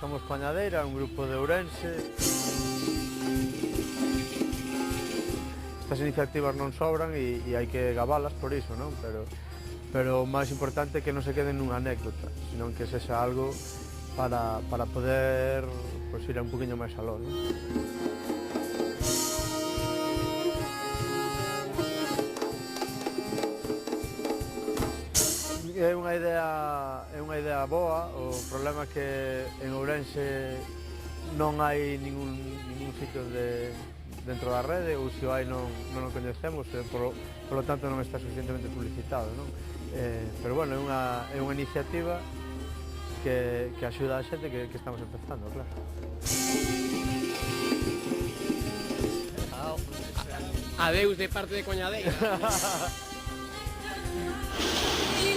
somos Coñadeira, un grupo de Ourense. Estas iniciativas non sobran e hai que gabalas por iso, non? Pero o máis importante é que non se queden nunha anécdota, senón que sexa algo para poder pues, ir un poquinho máis aló, non? É unha idea boa, o problema é que en Ourense non hai ningún sitio dentro da rede, ou se o hai non o coñecemos, polo tanto non está suficientemente publicitado, non? Pero bueno, é unha iniciativa que axuda a xente que estamos empezando, claro. Adeus de parte de Coñadeira.